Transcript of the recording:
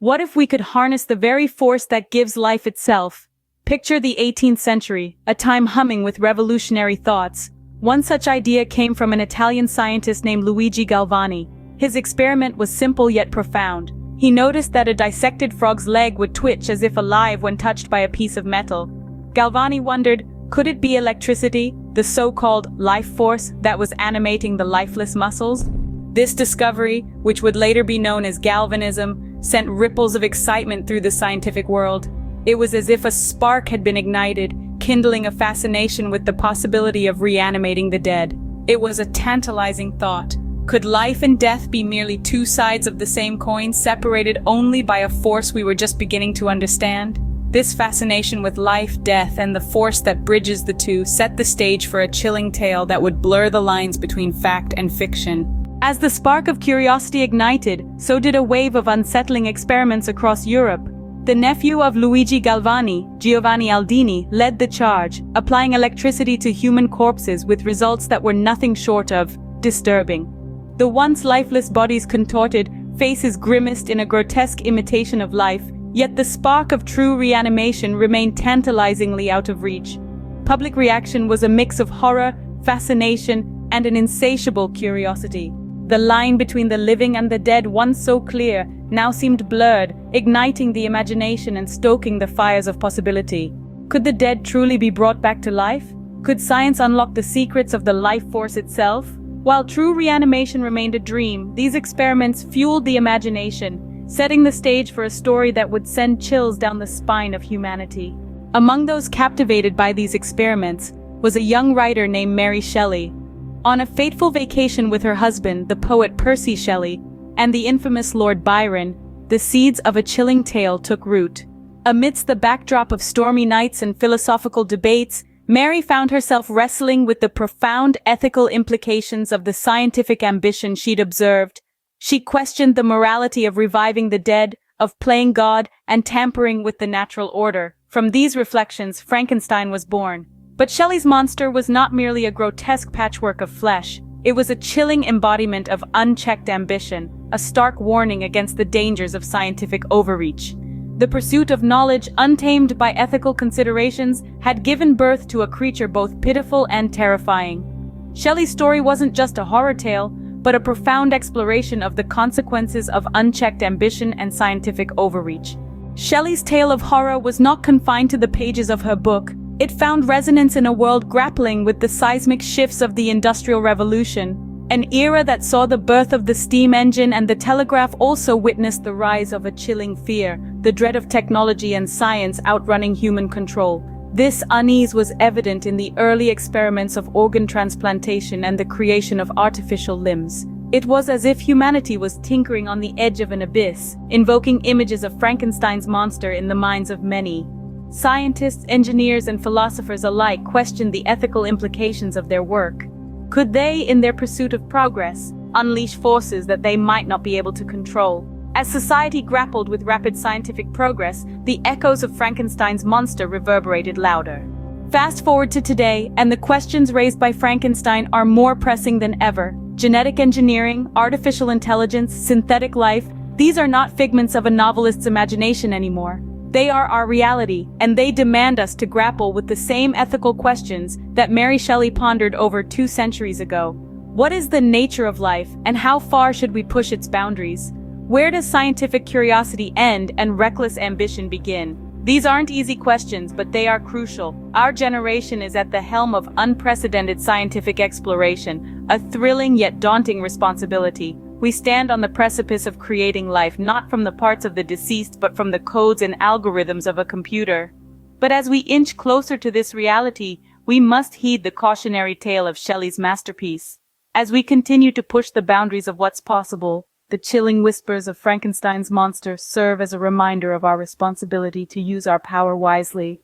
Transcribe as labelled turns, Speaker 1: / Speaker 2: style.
Speaker 1: What if we could harness the very force that gives life itself? Picture the 18th century, a time humming with revolutionary thoughts. One such idea came from an Italian scientist named Luigi Galvani. His experiment was simple yet profound. He noticed that a dissected frog's leg would twitch as if alive when touched by a piece of metal. Galvani wondered, could it be electricity, the so-called life force that was animating the lifeless muscles? This discovery, which would later be known as galvanism, sent ripples of excitement through the scientific world. It was as if a spark had been ignited, kindling a fascination with the possibility of reanimating the dead. It was a tantalizing thought. Could life and death be merely two sides of the same coin, separated only by a force we were just beginning to understand? This fascination with life, death, and the force that bridges the two set the stage for a chilling tale that would blur the lines between fact and fiction. As the spark of curiosity ignited, so did a wave of unsettling experiments across Europe. The nephew of Luigi Galvani, Giovanni Aldini, led the charge, applying electricity to human corpses with results that were nothing short of disturbing. The once lifeless bodies contorted, faces grimaced in a grotesque imitation of life, yet the spark of true reanimation remained tantalizingly out of reach. Public reaction was a mix of horror, fascination, and an insatiable curiosity. The line between the living and the dead, once so clear, now seemed blurred, igniting the imagination and stoking the fires of possibility. Could the dead truly be brought back to life? Could science unlock the secrets of the life force itself? While true reanimation remained a dream, these experiments fueled the imagination, setting the stage for a story that would send chills down the spine of humanity. Among those captivated by these experiments was a young writer named Mary Shelley. On a fateful vacation with her husband, the poet Percy Shelley, and the infamous Lord Byron, the seeds of a chilling tale took root. Amidst the backdrop of stormy nights and philosophical debates, Mary found herself wrestling with the profound ethical implications of the scientific ambition she'd observed. She questioned the morality of reviving the dead, of playing God, and tampering with the natural order. From these reflections, Frankenstein was born. But Shelley's monster was not merely a grotesque patchwork of flesh. It was a chilling embodiment of unchecked ambition, a stark warning against the dangers of scientific overreach. The pursuit of knowledge, untamed by ethical considerations, had given birth to a creature both pitiful and terrifying. Shelley's story wasn't just a horror tale, but a profound exploration of the consequences of unchecked ambition and scientific overreach. Shelley's tale of horror was not confined to the pages of her book. It found resonance in a world grappling with the seismic shifts of the Industrial Revolution. An era that saw the birth of the steam engine and the telegraph also witnessed the rise of a chilling fear, the dread of technology and science outrunning human control. This unease was evident in the early experiments of organ transplantation and the creation of artificial limbs. It was as if humanity was tinkering on the edge of an abyss, invoking images of Frankenstein's monster in the minds of many. Scientists, engineers, and philosophers alike questioned the ethical implications of their work. Could they, in their pursuit of progress, unleash forces that they might not be able to control? As society grappled with rapid scientific progress, the echoes of Frankenstein's monster reverberated louder. Fast forward to today, and the questions raised by Frankenstein are more pressing than ever. Genetic engineering, artificial intelligence, synthetic life, these are not figments of a novelist's imagination anymore. They are our reality, and they demand us to grapple with the same ethical questions that Mary Shelley pondered over 2 centuries ago. What is the nature of life, and how far should we push its boundaries? Where does scientific curiosity end and reckless ambition begin? These aren't easy questions, but they are crucial. Our generation is at the helm of unprecedented scientific exploration, a thrilling yet daunting responsibility. We stand on the precipice of creating life, not from the parts of the deceased, but from the codes and algorithms of a computer. But as we inch closer to this reality, we must heed the cautionary tale of Shelley's masterpiece. As we continue to push the boundaries of what's possible, the chilling whispers of Frankenstein's monster serve as a reminder of our responsibility to use our power wisely.